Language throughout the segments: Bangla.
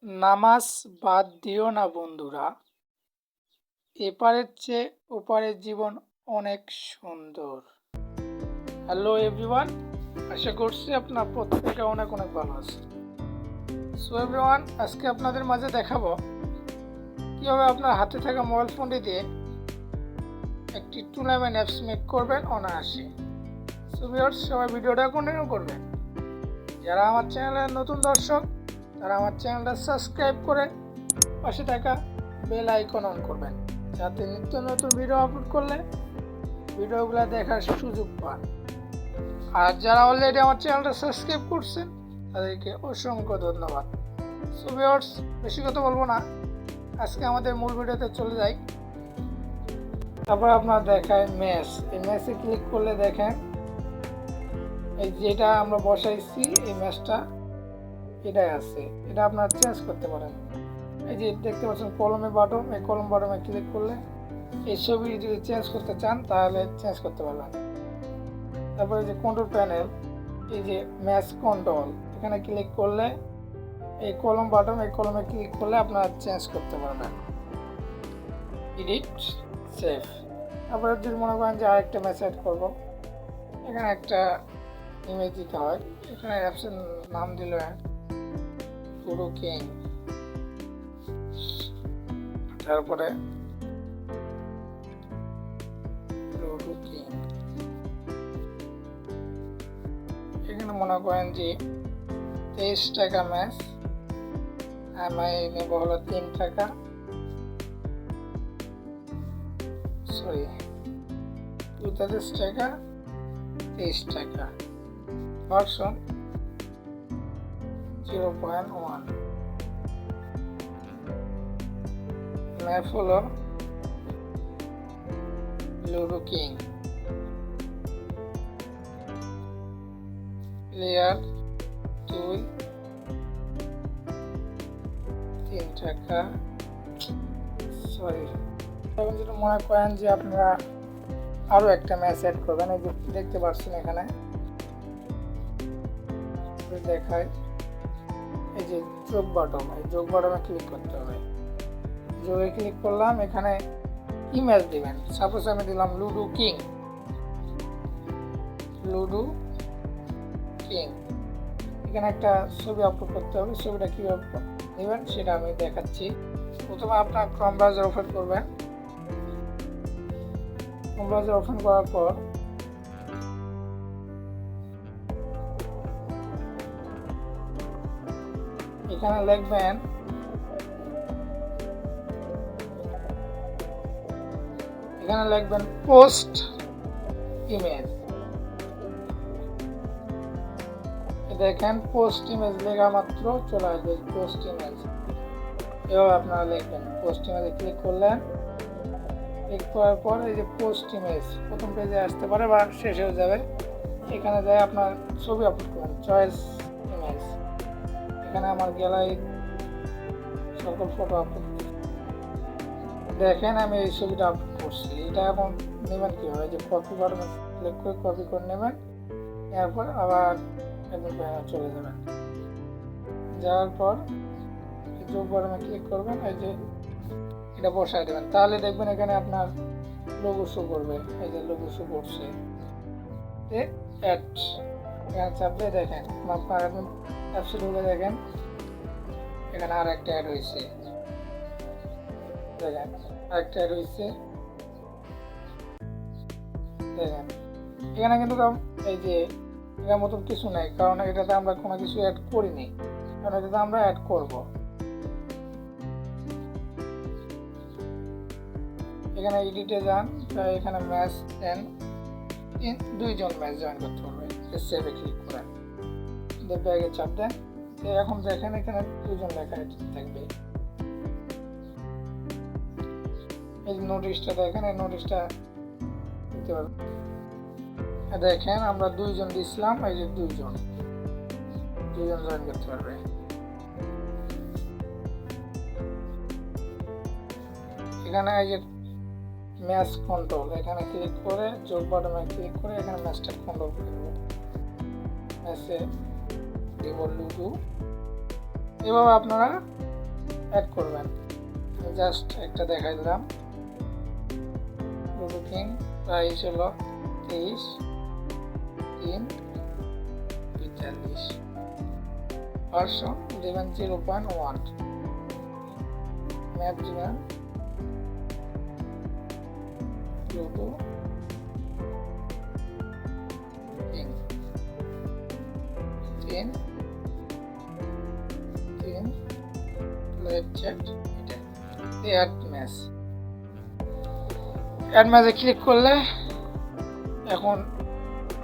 নামাজ বাদ দিও না বন্ধুরা, এপারের চেয়ে ওপারের জীবন অনেক সুন্দর। হ্যালো এভরিওয়ান, আশা করছি আপনার প্রত্যেকে অনেক অনেক ভালো আছে। সো এভরিওয়ান, আজকে আপনাদের মাঝে দেখাবো কীভাবে আপনার হাতে থাকা মোবাইল ফোনটি দিয়ে একটি টুর্নামেন্ট অ্যাপস মেক করবেন অনায়াসে। সো ভিউয়ার্স, সবাই ভিডিওটা কন্টিনিউ করবেন। যারা আমার চ্যানেলের নতুন দর্শক তারা আমার চ্যানেলটা সাবস্ক্রাইব করে পাশে থাকা বেল আইকন অন করবেন, যাতে নিত্য নতুন ভিডিও আপলোড করলে ভিডিওগুলো দেখার সুযোগ পান। আর যারা অলরেডি আমার চ্যানেলটা সাবস্ক্রাইব করছেন তাদেরকে অসংখ্য ধন্যবাদ। সো ভিউয়ার্স, বেশি কথা বলবো না, আজকে আমাদের মূল ভিডিওতে চলে যাই। তারপর আপনার দেখায় ম্যাচ। এই ম্যাচে ক্লিক করলে দেখেন এই যেটা আমরা বসাইছি এই ম্যাচটা এটাই আছে, এটা আপনারা চেঞ্জ করতে পারেন। এই যে দেখতে পাচ্ছেন কলমে বাটন, এই কলম বাটনে ক্লিক করলে এই ছবি যদি চেঞ্জ করতে চান তাহলে চেঞ্জ করতে পারবেন। তারপরে যে কন্ট্রোল প্যানেল, এই যে ম্যাচ কন্ট্রোল, এখানে ক্লিক করলে এই কলম বাটন, এই কলমে ক্লিক করলে আপনারা চেঞ্জ করতে পারবেন। Edit, save. তারপরে যদি মনে করেন যে আরেকটা ম্যাচ অ্যাড করবো, এখানে একটা ইমেজ দিতে হয়। এখানে অ্যাপসের নাম দিল কুডু কিং। তারপরে কুডু কিং, এখানে মনে করেন যে 23 টাকা ম্যাচ, আমি নেব হলো 3 টাকা, সরি 42 টাকা, 23 টাকা, ভার্সন 0.1, ম্যাপ হলো লুডো কিং, প্লেয়ার 2, 3 টাকা, সরি। এখন যদি মনে করেন যে আপনারা আরও একটা ম্যাচ অ্যাড করবেন, এই যে দেখতে পাচ্ছেন এখানে দেখায় এই যে যোগ বাটন, এই যোগ বাটনে ক্লিক করতে হবে। যোগে ক্লিক করলাম, এখানে ইমেজ দিবেন। সাপোজ আমি দিলাম লুডো কিং, লুডো কিং। এখানে একটা ছবি আপলোড করতে হবে, ছবিটা কীভাবে নেবেন সেটা আমি দেখাচ্ছি। প্রথমে আপনার ক্রোম ব্রাউজার ওপেন করবেন। ক্রোম ব্রাউজার ওপেন করার পর এখানে লিখবেন পোস্ট ইমেজ। দেখেন পোস্ট ইমেজ লেখা মাত্র চলে আসবে পোস্ট ইমেজ। এভাবে আপনারা লিখবেন। পোস্ট ইমেজে ক্লিক করলেন, ক্লিক করার পর এই যে পোস্ট ইমেজ প্রথম পেজে আসতে পারে বা শেষ হয়ে যাবে। এখানে যাই আপনার ছবি আপলোড করবেন, চয়েস ইমেজ। এখানে আমার গ্যালারি সকল ফটো আপলোড করছি। দেখেন আমি এই ছবিটা আপলোড করছি। এটা এখন নেবেন কীভাবে, যে কপি বাটনে ক্লিক করে কপি করে নেবেন, এরপর আবার চলে যাবেন। যাওয়ার পর যোগ বাটনে ক্লিক করবেন, এই যে এটা বসায় দেবেন। তাহলে দেখবেন এখানে আপনার লোগো শো করবে। এই যে লোগো শো করছে, অ্যাড এখানে চাপলে দেখেন আপনার অ্যাপসে ঢুকে দেখেন এখানে আর একটা অ্যাড হয়েছে। দেখেন আরেকটা অ্যাড হয়েছে, দেখেন এখানে কিন্তু এই যে এটার মতন কিছু নেই, কারণ এটাতে আমরা কোনো কিছু অ্যাড করিনি, কারণ এটাতে আমরা অ্যাড করব। এখানে এডিটে যান, তাই এখানে ম্যাচ দেন, 2জন ম্যাচ জয়েন করতে পারবে। সেভে ক্লিক করেন, ব্যাগে চাপ দেন। এখন দেখেন এখানে 2জন লেখা থাকবে। এই নোটিশটা দেখেন, এই নোটিশটা দিতে পারবেন। দেখেন আমরা 2জন দিছিলাম, এই যে 2জন জয়েন করতে পারবে। এখানে এই যে ম্যাচ কন্ট্রোল, এখানে ক্লিক করে যোগ বাটনে ক্লিক করে এখানে ম্যাচটা কন্ট্রোল করে দেবো। ম্যাচে দেব লুডো। এভাবে আপনারা অ্যাড করবেন। আমি জাস্ট একটা দেখাই দিলাম। লুডো কিং প্রাইস হলো 23/3/42, ভার্সন 11.0.1, ম্যাপ দিবেন লুডো কিং 3 লাইভ চ্যাট, এটা অ্যাড ম্যাচে ক্লিক করলে এখন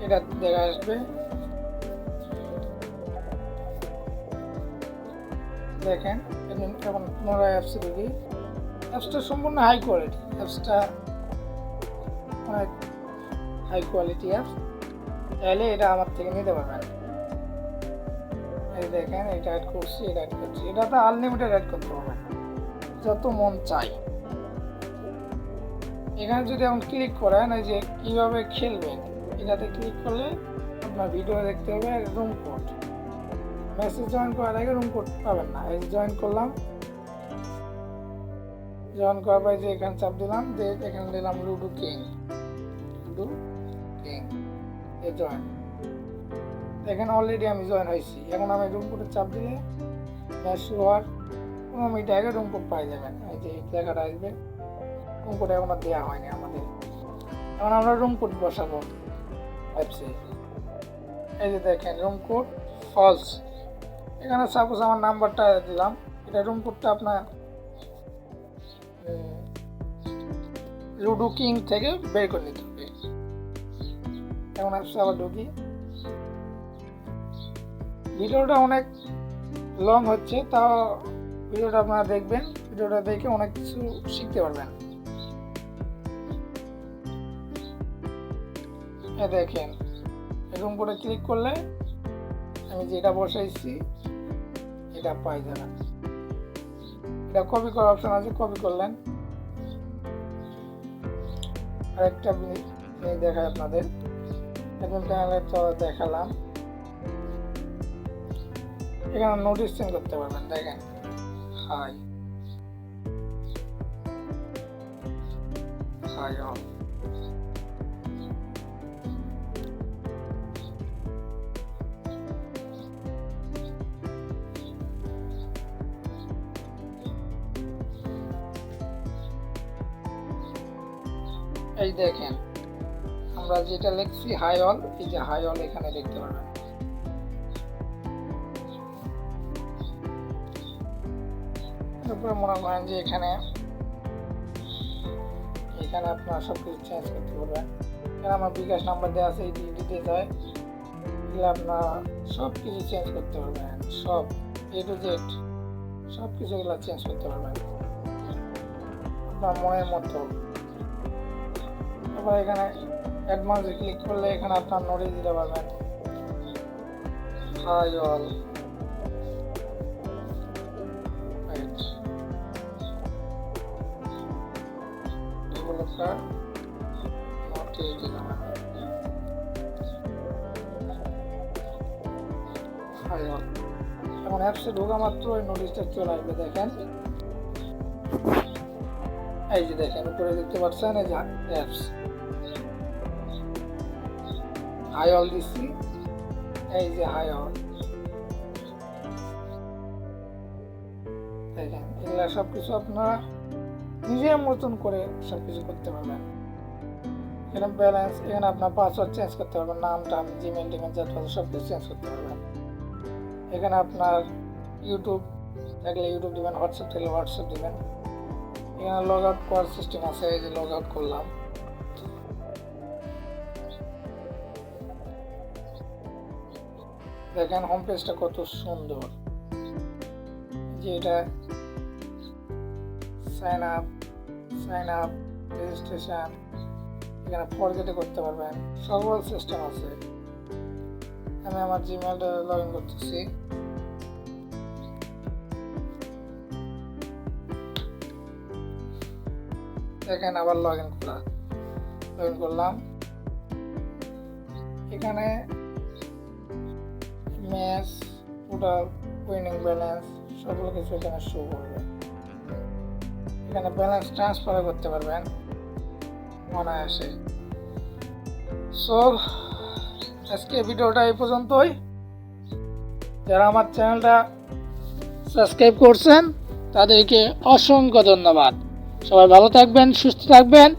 এটা দেখা আসবে। দেখেন এখন পুনরায় অ্যাপসে ঢুকি। অ্যাপসটা সম্পূর্ণ হাই কোয়ালিটি, অ্যাপসটা অনেক হাই কোয়ালিটি অ্যাপস, চাইলে এটা আমার থেকে নিতে পারবেন। এই দেখেন এটা অ্যাড করছি, এটা অ্যাড করছি, এটা তো আনলিমিটেড অ্যাড করতে পারবেন যত মন চাই। এখানে যদি এখন ক্লিক করেন এই যে কীভাবে খেলবেন, এটাতে ক্লিক করলে আপনার ভিডিও দেখতে হবে। রুম কোড, মেসেজ জয়েন করার আগে রুম কোড পাবেন না। এই জয়েন করলাম, জয়েন করার পরে যে এখানে চাপ দিলাম, এখানে দিলাম লুডো কিং এই জয়েন। এখানে অলরেডি আমি জয়েন হয়েছি। এখন আমি রুম কোডে চাপ দিলে ম্যাচ শুরু হওয়ার 15 মিনিট আগে রুম কোড পাই যাবেন। এই যে লেখাটা আসবে, রুম কোড এখন আর দেওয়া হয়নি আমাদের। এখন আমরা রুম কোড বসাবো অ্যাপসে। এই যে দেখেন রুম কোড ফলস। এখানে সাপোজ আমার নাম্বারটা দিলাম, এটা রুম কোডটা আপনার লুডো কিং থেকে বের করে নিতে হবে। এখন অ্যাপসে আবার ঢুকি। ভিডিওটা অনেক লং হচ্ছে, তাও ভিডিওটা আপনারা দেখবেন, ভিডিওটা দেখে অনেক কিছু শিখতে পারবেন। দেখেন এরকম করে ক্লিক করলে আমি যেটা বসাইছি এটা পাই যাবেন। এটা কপি করার অপশন আছে, কপি করলেন। আরেকটা দেখাই আপনাদের, এখন চ্যানেলে তো দেখালাম। এখানে নোটিস চেঞ্জ করতে পারবেন। দেখেন হাই অন, এই দেখেন আমরা যেটা লিখছি হাই অল, এই যে হাই অল এখানে দেখতে পারবেন। তারপরে মনে করেন যে এখানে আপনারা সব কিছু চেঞ্জ করতে পারবেন। এখানে আমার বিকাশ নাম্বার দেওয়া আছে, এই দিতে যায়, এগুলো আপনারা সব কিছু চেঞ্জ করতে পারবেন। সব A to Z সব কিছু এগুলো চেঞ্জ করতে পারবেন আপনার মনের মতো। তারপর এখানে অ্যাডভান্সে ক্লিক করলে এখানে আপনার নোটিস দিতে পারবেন হাই অল। এখন অ্যাপসে ঢোকা মাত্র ওই নোটিশটা চলে আসবে। দেখেন এই যে দেখেন উপরে দেখতে পাচ্ছেন এই যে অ্যাপস হাই অল দিচ্ছি, এই যে হাই অল। দেখেন এগুলা সবকিছু আপনারা নিজের মতন করে সবকিছু করতে পারবেন। এখানে ব্যালেন্স, এখানে আপনার পাসওয়ার্ড চেঞ্জ করতে পারবেন, নাম টাম জিমেল টিমেল যা সব কিছু চেঞ্জ করতে পারবেন। এখানে আপনার ইউটিউব থাকলে ইউটিউব দেবেন, হোয়াটসঅ্যাপ থাকলে হোয়াটসঅ্যাপ দেবেন। এখানে লগ আউট করার সিস্টেম আছে, এই যে লগ আউট করলাম। দেখেন হোম পেজটা কত সুন্দর, যে এটা সাইন আপ রেজিস্ট্রেশন, এখানে ফরগেটে করতে পারবেন, সকল সিস্টেম আছে। আমি আমার জিমেলটা লগ ইন করতেছি। দেখেন আবার লগ ইন করলাম। এখানে ম্যাচ, টোটাল, উইনিং ব্যালেন্স সকল কিছু এখানে শো করবে। এখানে ব্যালেন্স ট্রান্সফার করতে পারবেন অনায়াসে। সো আজকে ভিডিওটা এই পর্যন্তই। যারা আমার চ্যানেলটা সাবস্ক্রাইব করছেন তাদেরকে অসংখ্য ধন্যবাদ। সবাই ভালো থাকবেন, সুস্থ থাকবেন,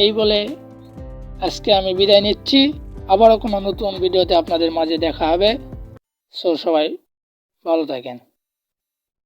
এই বলে আজকে আমি বিদায় নিচ্ছি। আবারও কোনো নতুন ভিডিওতে আপনাদের মাঝে দেখা হবে। সো সবাই ভালো থাকেন।